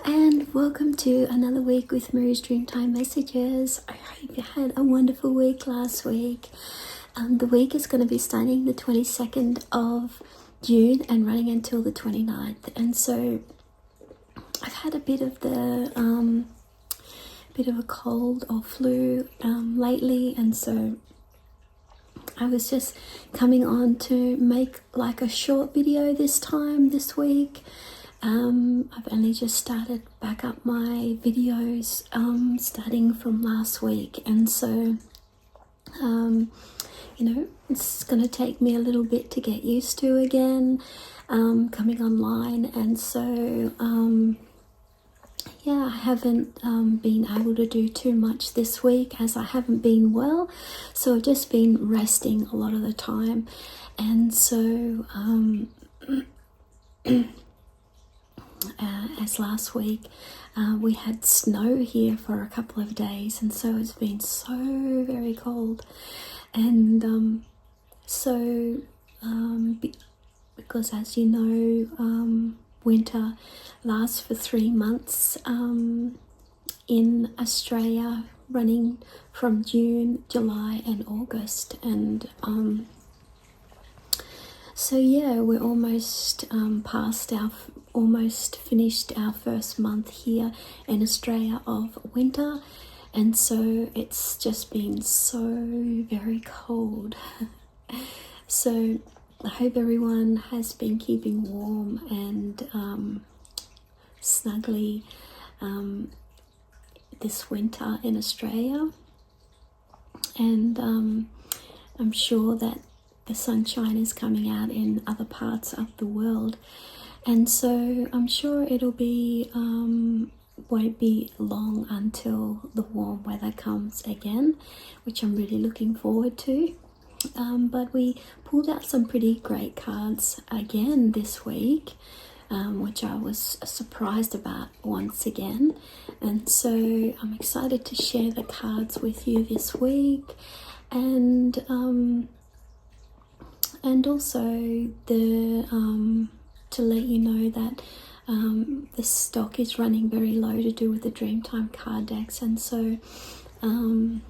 and welcome to another week with Mary's Dreamtime Messages. I hope you had a wonderful week last week. The week is going to be starting the 22nd of June and running until the 29th. And so I've had a bit of a cold or flu lately, and so I was just coming on to make like a short video this week. I've only just started back up my videos starting from last week, and so it's going to take me a little bit to get used to again coming online. And so I haven't been able to do too much this week as I haven't been well, so I've just been resting a lot of the time. And so as last week we had snow here for a couple of days, and so it's been so very cold. And because as you know, winter lasts for 3 months in Australia, running from June, July and August. And we're almost almost finished our first month here in Australia of winter, and so it's just been so very cold. So I hope everyone has been keeping warm and snugly this winter in Australia. And I'm sure that the sunshine is coming out in other parts of the world, and so I'm sure it'll be won't be long until the warm weather comes again, which I'm really looking forward to. But we pulled out some pretty great cards again this week, which I was surprised about once again, and so I'm excited to share the cards with you this week. And also to let you know that the stock is running very low to do with the Dreamtime card decks, and so I'm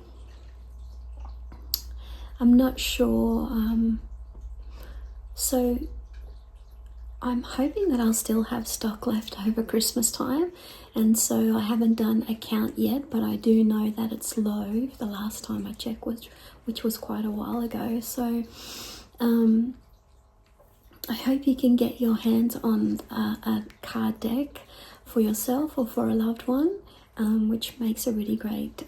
not sure. So I'm hoping that I'll still have stock left over Christmas time, and so I haven't done a count yet, but I do know that it's low the last time I checked, which was quite a while ago. So I hope you can get your hands on a card deck for yourself or for a loved one, which makes a really great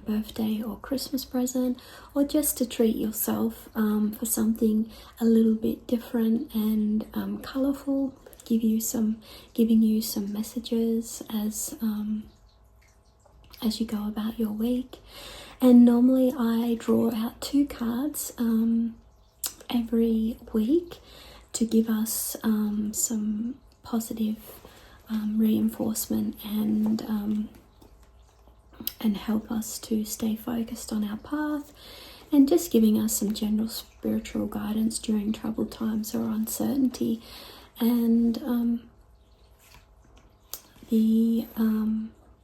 birthday or Christmas present, or just to treat yourself for something a little bit different and colourful, giving you some messages as you go about your week. And normally I draw out 2 cards every week to give us some positive reinforcement and help us to stay focused on our path, and just giving us some general spiritual guidance during troubled times or uncertainty. And the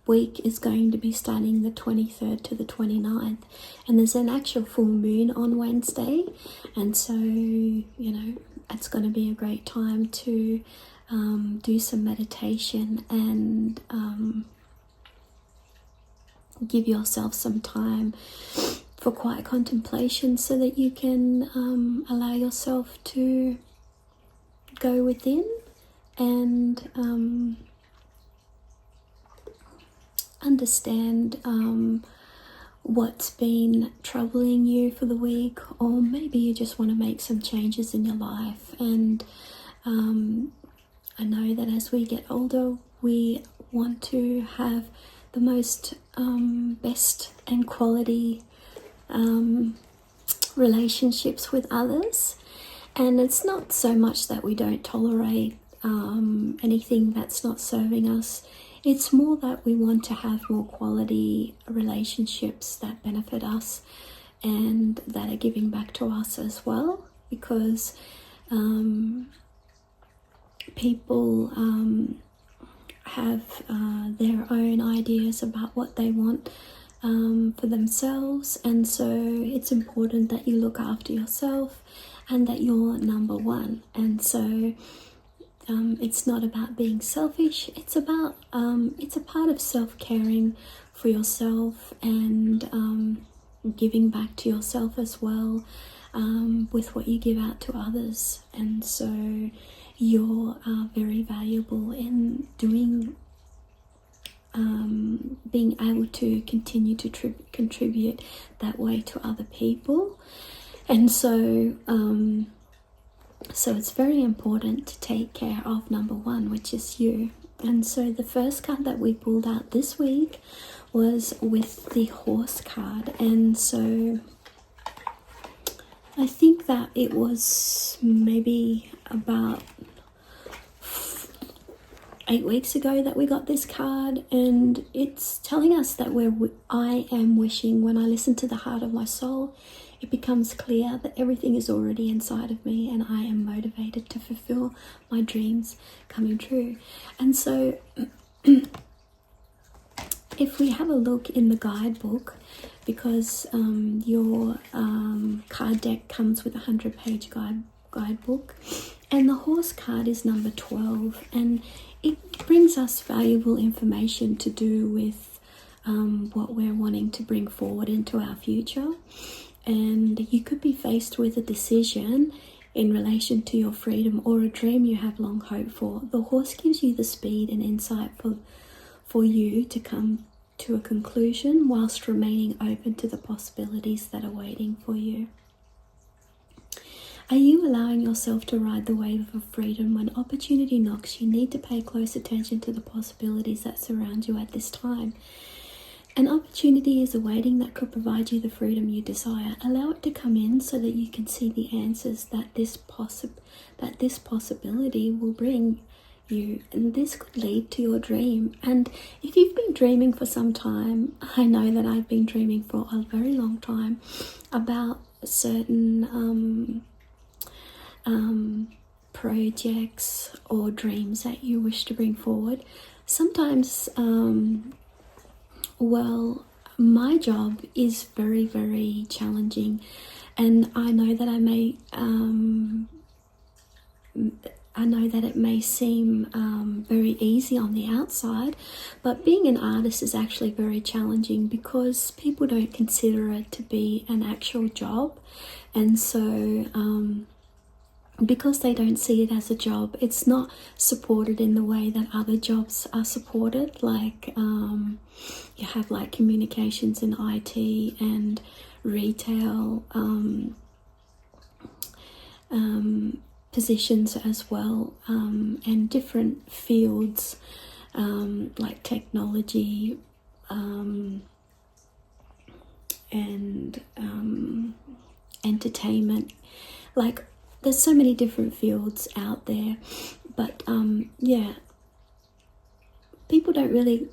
week is going to be starting the 23rd to the 29th, and there's an actual full moon on Wednesday, and so it's going to be a great time to do some meditation and give yourself some time for quiet contemplation, so that you can allow yourself to go within and understand what's been troubling you for the week, or maybe you just want to make some changes in your life. And I know that as we get older, we want to have the most best and quality relationships with others, and it's not so much that we don't tolerate anything that's not serving us. It's more that we want to have more quality relationships that benefit us and that are giving back to us as well, because people have their own ideas about what they want for themselves, and so it's important that you look after yourself and that you're number one. And so it's not about being selfish, it's about it's a part of self-caring for yourself and giving back to yourself as well, with what you give out to others. And so you're very valuable in doing being able to continue to contribute that way to other people. And so so it's very important to take care of number one, which is you. And so the first card that we pulled out this week was with the Horse card. And so I think that it was maybe about 8 weeks ago that we got this card, and it's telling us that I am wishing. When I listen to the heart of my soul, it becomes clear that everything is already inside of me and I am motivated to fulfill my dreams coming true. And so if we have a look in the guidebook, because your card deck comes with a 100-page guidebook, and the Horse card is number 12, and it brings us valuable information to do with what we're wanting to bring forward into our future. And you could be faced with a decision in relation to your freedom or a dream you have long hoped for. The Horse gives you the speed and insight for you to come to a conclusion whilst remaining open to the possibilities that are waiting for you. Are you allowing yourself to ride the wave of freedom? When opportunity knocks, you need to pay close attention to the possibilities that surround you at this time. An opportunity is awaiting that could provide you the freedom you desire. Allow it to come in so that you can see the answers that this possibility will bring you, and this could lead to your dream. And if you've been dreaming for some time, I know that I've been dreaming for a very long time about certain projects or dreams that you wish to bring forward. Sometimes well, my job is very, very challenging, and I know that it may seem very easy on the outside, but being an artist is actually very challenging because people don't consider it to be an actual job. And so because they don't see it as a job, it's not supported in the way that other jobs are supported. Like you have like communications and IT and retail positions as well, and different fields like technology and entertainment. Like there's so many different fields out there, but yeah, people don't really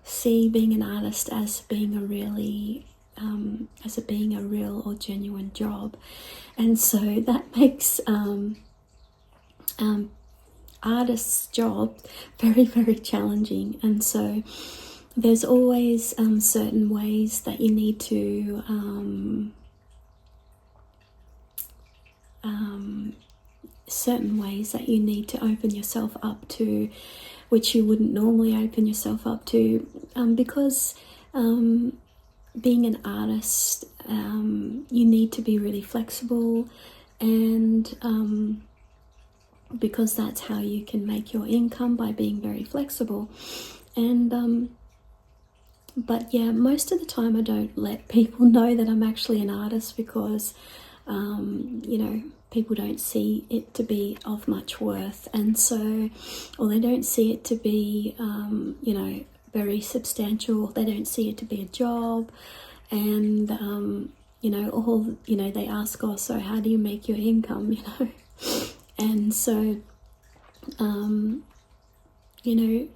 see being an artist as being a really being a real or genuine job. And so that makes artist's job very, very challenging. And so there's always certain ways that you need to open yourself up to, which you wouldn't normally open yourself up to, because being an artist, you need to be really flexible, and because that's how you can make your income, by being very flexible. And but yeah, most of the time I don't let people know that I'm actually an artist, because you know, people don't see it to be of much worth, and so, or they don't see it to be you know, very substantial. They don't see it to be a job, and you know, they ask, oh, so how do you make your income, you know? And so you know,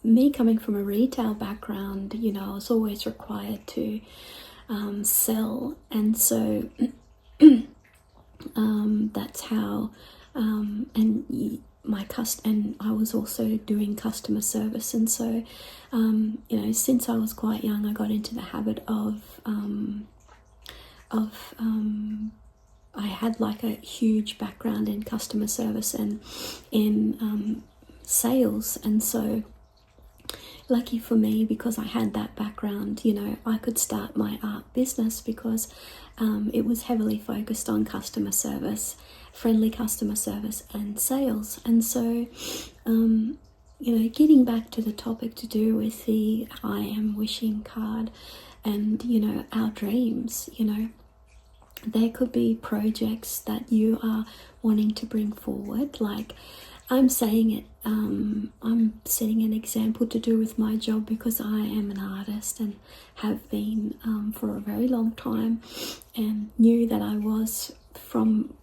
me coming from a retail background, you know, I was always required to sell, and so that's how and and I was also doing customer service, and so since I was quite young, I got into the habit of I had like a huge background in customer service and in sales, and so lucky for me, because I had that background, I could start my art business because it was heavily focused on customer service, friendly customer service and sales. And so getting back to the topic to do with the I am wishing card and our dreams, there could be projects that you are wanting to bring forward. Like I'm saying it, I'm setting an example to do with my job, because I am an artist and have been for a very long time, and knew that I was from,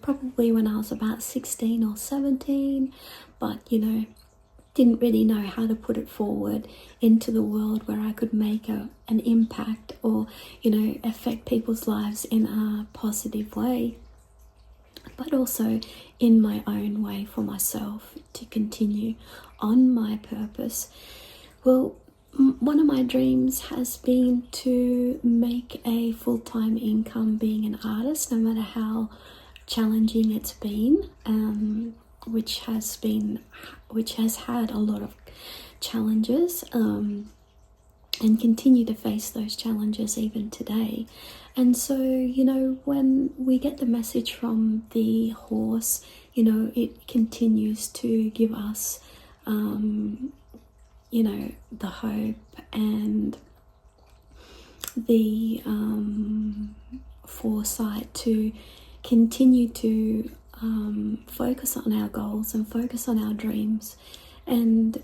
probably when I was about 16 or 17, but, didn't really know how to put it forward into the world where I could make an impact or, affect people's lives in a positive way, but also in my own way for myself to continue on my purpose. Well, one of my dreams has been to make a full-time income being an artist, no matter how challenging it's been, which has had a lot of challenges, and continue to face those challenges even today. And so, when we get the message from the horse, it continues to give us, the hope and the foresight to continue to focus on our goals and focus on our dreams, and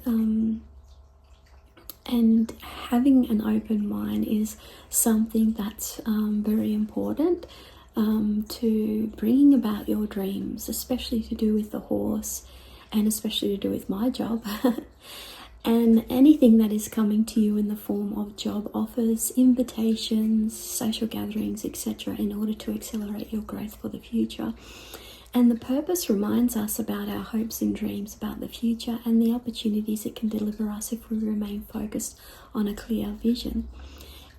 having an open mind is something that's very important to bringing about your dreams, especially to do with the horse, and especially to do with my job. And anything that is coming to you in the form of job offers, invitations, social gatherings, etc., in order to accelerate your growth for the future. And the purpose reminds us about our hopes and dreams about the future and the opportunities it can deliver us if we remain focused on a clear vision.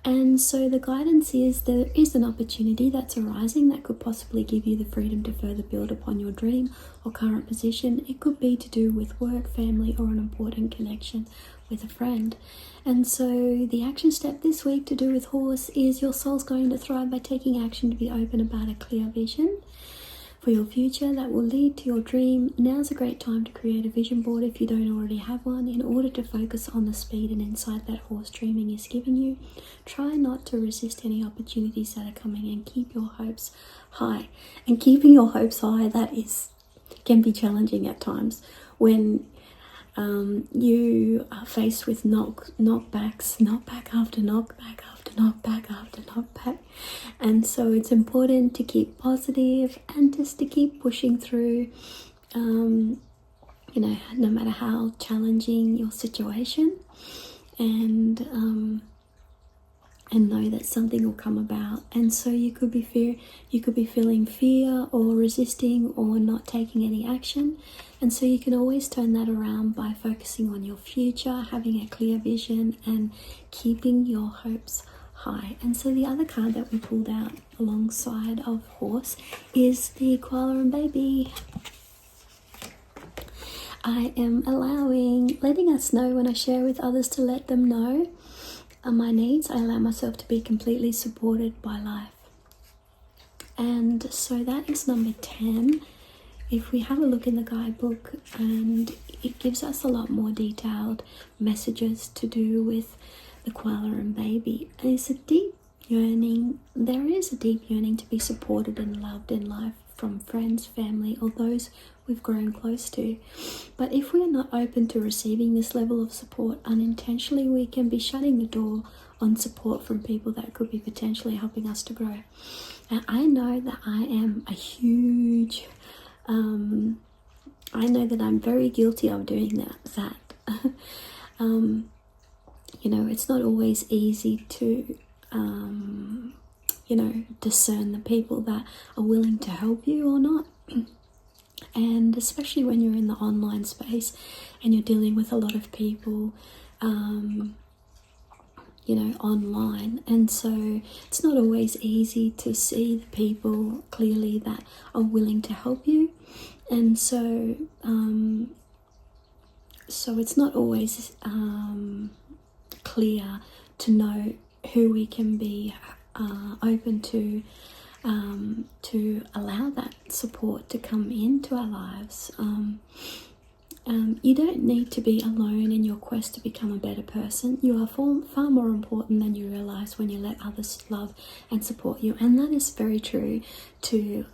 And so the guidance is there is an opportunity that's arising that could possibly give you the freedom to further build upon your dream or current position. It could be to do with work, family, or an important connection with a friend. And so the action step this week to do with horse is your soul's going to thrive by taking action to be open about a clear vision for your future that will lead to your dream. Now's a great time to create a vision board if you don't already have one, in order to focus on the speed and insight that horse dreaming is giving you. Try not to resist any opportunities that are coming, and keep your hopes high. And keeping your hopes high, can be challenging at times when you are faced with knockbacks, knockback after knockback after knockback after knockback. And so it's important to keep positive and just to keep pushing through, no matter how challenging your situation, and know that something will come about. And so you could be feeling fear or resisting or not taking any action. And so you can always turn that around by focusing on your future, having a clear vision, and keeping your hopes high. And so the other card that we pulled out alongside of horse is the koala and baby. I am letting us know when I share with others to let them know my needs. I allow myself to be completely supported by life. And so that is number 10. If we have a look in the guidebook, and it gives us a lot more detailed messages to do with the koala and baby. And it's a deep yearning. There is a deep yearning to be supported and loved in life from friends, family, or those we've grown close to. But if we are not open to receiving this level of support unintentionally, we can be shutting the door on support from people that could be potentially helping us to grow. And I know that I am a huge I know that I'm very guilty of doing that. It's not always easy to discern the people that are willing to help you or not. And especially when you're in the online space and you're dealing with a lot of people, you know, online. And so it's not always easy to see the people clearly that are willing to help you. And so, so it's not always clear to know who we can be open to allow that support to come into our lives. You don't need to be alone in your quest to become a better person. You are far more important than you realize when you let others love and support you. And that is very true to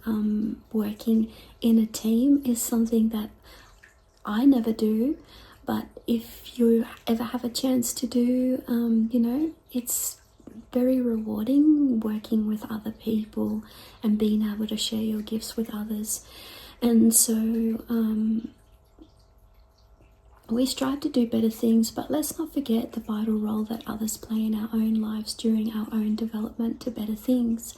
working in a team is something that I never do. But if you ever have a chance to do, you know, it's very rewarding working with other people and being able to share your gifts with others. And so we strive to do better things, but let's not forget the vital role that others play in our own lives during our own development to better things.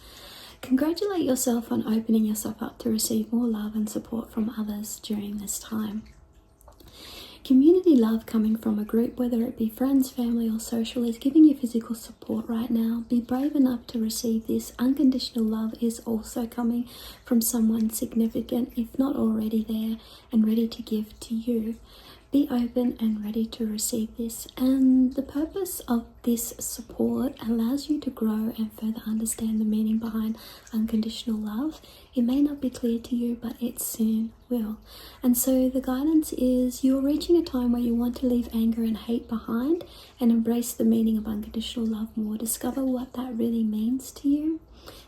Congratulate yourself on opening yourself up to receive more love and support from others during this time. Community love coming from a group, whether it be friends, family or social, is giving you physical support right now. Be brave enough to receive this. Unconditional love is also coming from someone significant, if not already there, and ready to give to you. Be open and ready to receive this. And the purpose of this support allows you to grow and further understand the meaning behind unconditional love. It may not be clear to you, but it soon will. And so the guidance is you're reaching a time where you want to leave anger and hate behind and embrace the meaning of unconditional love more. Discover what that really means to you.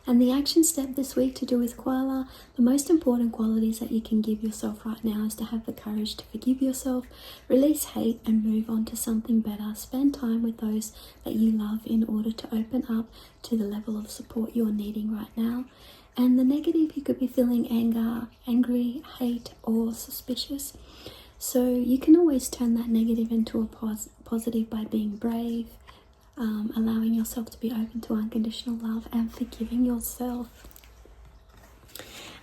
And the action step this week to do with koala, the most important qualities that you can give yourself right now is to have the courage to forgive yourself, release hate and move on to something better. Spend time with those that you love in order to open up to the level of support you're needing right now. And the negative, you could be feeling anger, angry, hate or suspicious. So you can always turn that negative into a positive by being brave, allowing yourself to be open to unconditional love and forgiving yourself.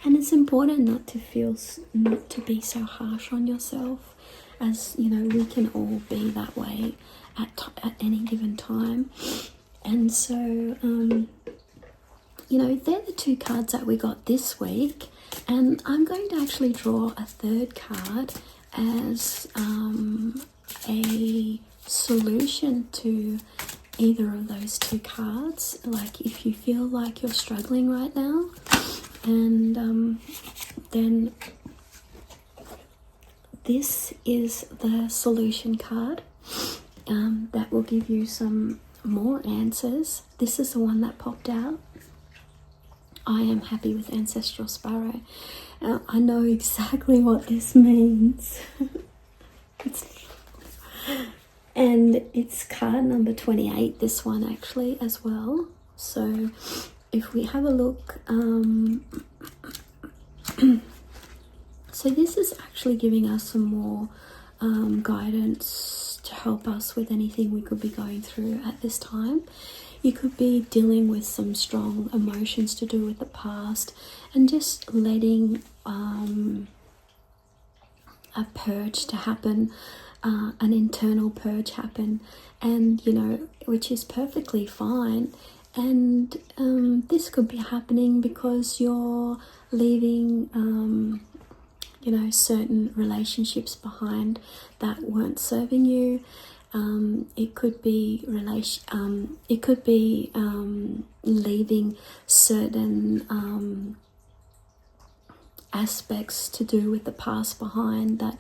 And it's important not to be so harsh on yourself, as you know, we can all be that way at any given time. And so you know, they're the two cards that we got this week, and I'm going to actually draw a third card as a solution to either of those two cards, like if you feel like you're struggling right now. And then this is the solution card that will give you some more answers. This is the one that popped out. I am happy with Ancestral Sparrow. I know exactly what this means. And it's card number 28, this one actually as well. So if we have a look, so this is actually giving us some more guidance to help us with anything we could be going through at this time. You could be dealing with some strong emotions to do with the past and just letting a purge to happen, an internal purge happen, and you know, which is perfectly fine. And this could be happening because you're leaving you know, certain relationships behind that weren't serving you. It could be leaving certain aspects to do with the past behind that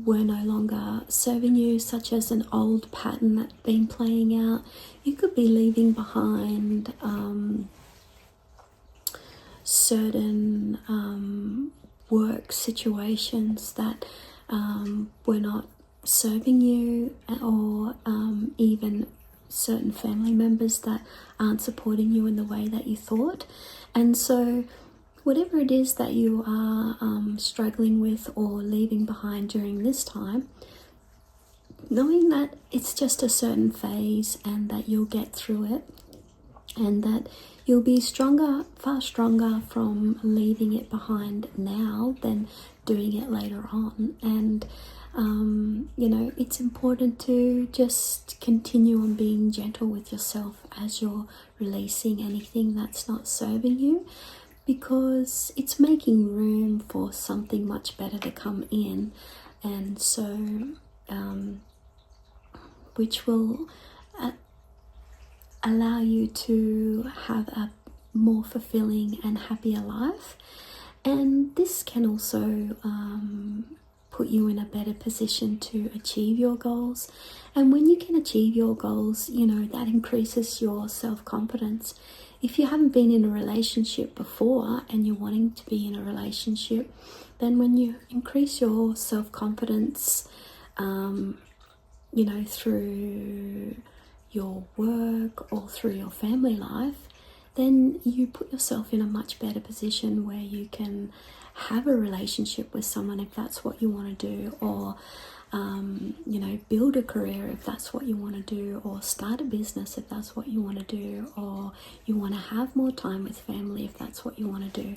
were no longer serving you, such as an old pattern that's been playing out. You could be leaving behind certain work situations that were not serving you, or even certain family members that aren't supporting you in the way that you thought. And so whatever it is that you are struggling with or leaving behind during this time, knowing that it's just a certain phase and that you'll get through it, and that you'll be stronger, far stronger from leaving it behind now than doing it later on. And you know, it's important to just continue on being gentle with yourself as you're releasing anything that's not serving you, because it's making room for something much better to come in. And so which will allow you to have a more fulfilling and happier life. And this can also put you in a better position to achieve your goals. And when you can achieve your goals, you know, that increases your self-confidence. If you haven't been in a relationship before and you're wanting to be in a relationship, then when you increase your self-confidence, you know, through your work or through your family life, then you put yourself in a much better position where you can have a relationship with someone if that's what you want to do, or you know, build a career if that's what you want to do, or start a business if that's what you want to do, or you want to have more time with family if that's what you want to do.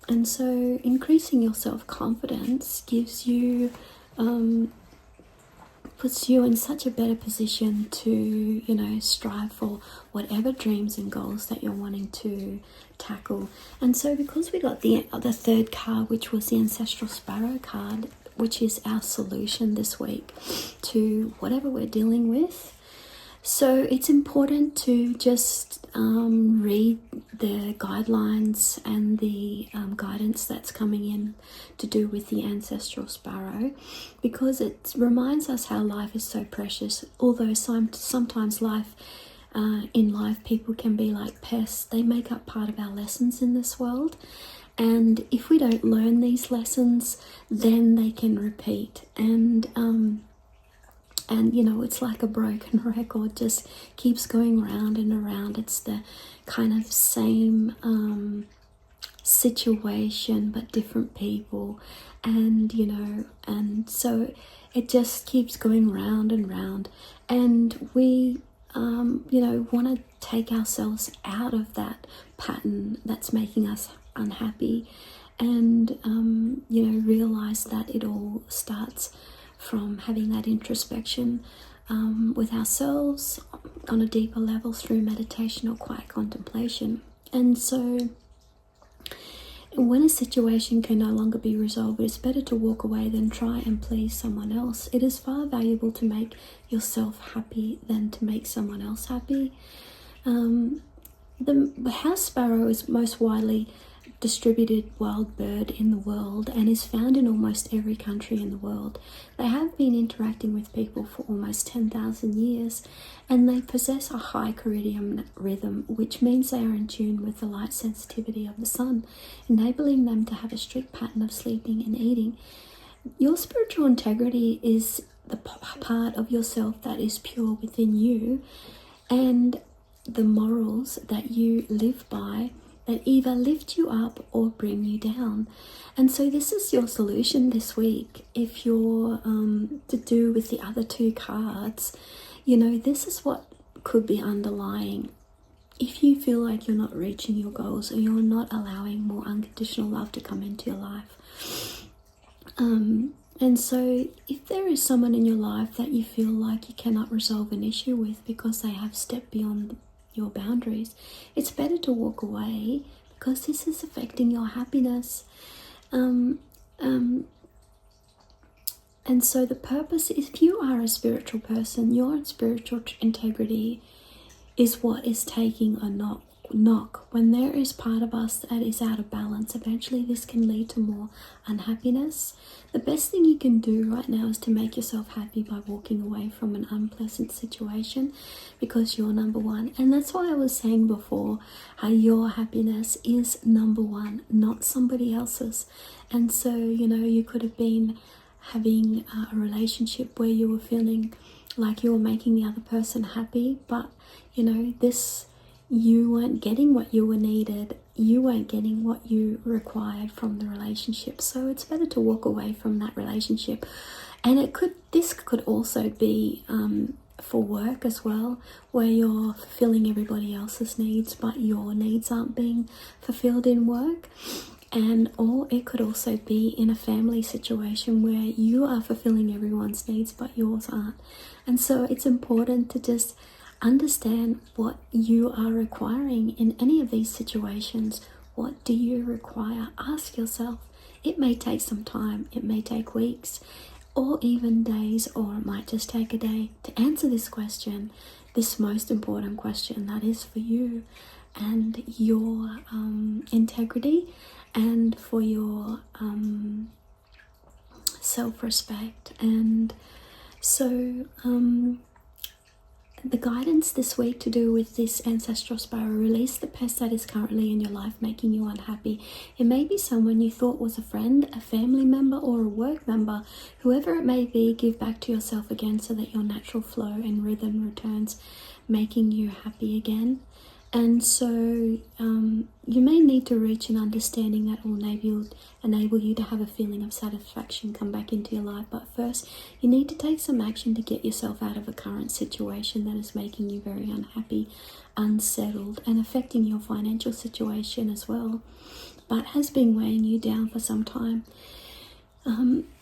And so increasing your self-confidence gives you puts you in such a better position to, you know, strive for whatever dreams and goals that you're wanting to tackle. And so because we got the third card, which was the Ancestral Sparrow card, which is our solution this week to whatever we're dealing with, so it's important to just read the guidelines and the guidance that's coming in to do with the Ancestral Sparrow, because it reminds us how life is so precious. Although sometimes in life people can be like pests, they make up part of our lessons in this world. And if we don't learn these lessons, then they can repeat. And you know, it's like a broken record, just keeps going round and around. It's the kind of same situation but different people, and you know, and so it just keeps going round and round. And we you know, want to take ourselves out of that pattern that's making us unhappy, and you know, realize that it all starts from having that introspection with ourselves on a deeper level through meditation or quiet contemplation. And so when a situation can no longer be resolved, it's better to walk away than try and please someone else. It is far valuable to make yourself happy than to make someone else happy. The house sparrow is most widely distributed wild bird in the world and is found in almost every country in the world. They have been interacting with people for almost 10,000 years, and they possess a high circadian rhythm, which means they are in tune with the light sensitivity of the sun, enabling them to have a strict pattern of sleeping and eating. Your spiritual integrity is the part of yourself that is pure within you, and the morals that you live by that either lift you up or bring you down. And so this is your solution this week. If you're to do with the other two cards, you know, this is what could be underlying. If you feel like you're not reaching your goals, or you're not allowing more unconditional love to come into your life, and so if there is someone in your life that you feel like you cannot resolve an issue with because they have stepped beyond your boundaries, it's better to walk away, because this is affecting your happiness. And so the purpose, if you are a spiritual person, your spiritual integrity is what is taking a knock. When there is part of us that is out of balance, eventually this can lead to more unhappiness. The best thing you can do right now is to make yourself happy by walking away from an unpleasant situation, because you're number one. And that's why I was saying before how your happiness is number one, not somebody else's. And so, you know, you could have been having a relationship where you were feeling like you were making the other person happy, but you know, you weren't getting what you were needed, you weren't getting what you required from the relationship. So it's better to walk away from that relationship. And this could also be for work as well, where you're fulfilling everybody else's needs but your needs aren't being fulfilled in work. And or it could also be in a family situation where you are fulfilling everyone's needs but yours aren't. And so it's important to just understand what you are requiring in any of these situations. What do you require? Ask yourself. It may take some time, it may take weeks, or even days, or it might just take a day to answer this question, this most important question that is for you and your integrity, and for your self-respect. And so the guidance this week to do with this ancestral spiral: release the pest that is currently in your life making you unhappy. It may be someone you thought was a friend, a family member, or a work member. Whoever it may be, give back to yourself again so that your natural flow and rhythm returns, making you happy again. And so you may need to reach an understanding that will enable you to have a feeling of satisfaction come back into your life. But first, you need to take some action to get yourself out of a current situation that is making you very unhappy, unsettled, and affecting your financial situation as well, but has been weighing you down for some time.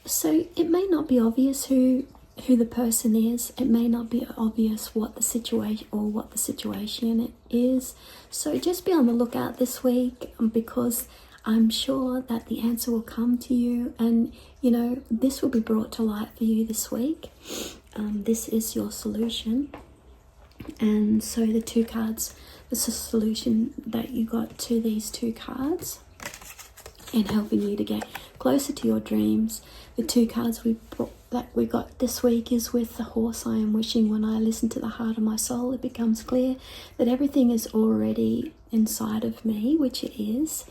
So it may not be obvious who the person is. It may not be obvious what the situation is. So just be on the lookout this week, because I'm sure that the answer will come to you, and this will be brought to light for you this week. This is your solution. And so the two cards, this is a solution that you got to these two cards and helping you to get closer to your dreams. The two cards that we got this week is with the horse. I am wishing. When I listen to the heart of my soul, it becomes clear that everything is already inside of me, which it is.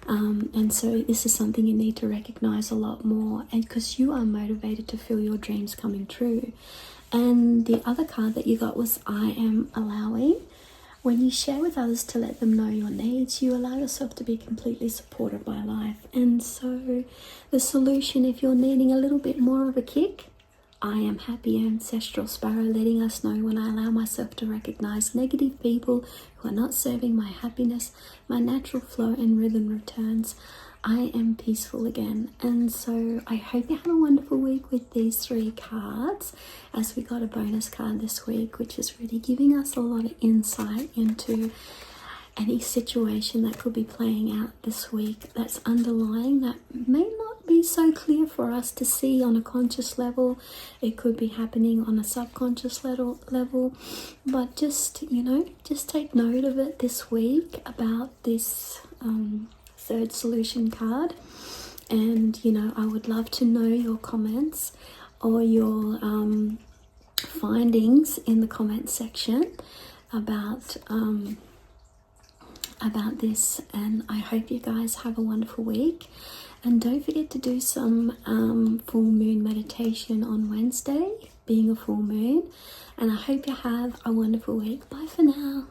And so this is something you need to recognize a lot more, and because you are motivated to feel your dreams coming true. And the other card that you got was I am allowing. When you share with others to let them know your needs, you allow yourself to be completely supported by life. And so the solution, if you're needing a little bit more of a kick, I am happy. Ancestral Sparrow letting us know: when I allow myself to recognize negative people who are not serving my happiness, my natural flow and rhythm returns. I am peaceful again. And so I hope you have a wonderful week with these three cards, as we got a bonus card this week, which is really giving us a lot of insight into any situation that could be playing out this week that's underlying, that may not be so clear for us to see on a conscious level. It could be happening on a subconscious level, but just take note of it this week about this third solution card. And I would love to know your comments or your findings in the comment section about this. And I hope you guys have a wonderful week, and don't forget to do some full moon meditation on Wednesday, being a full moon. And I hope you have a wonderful week. Bye for now.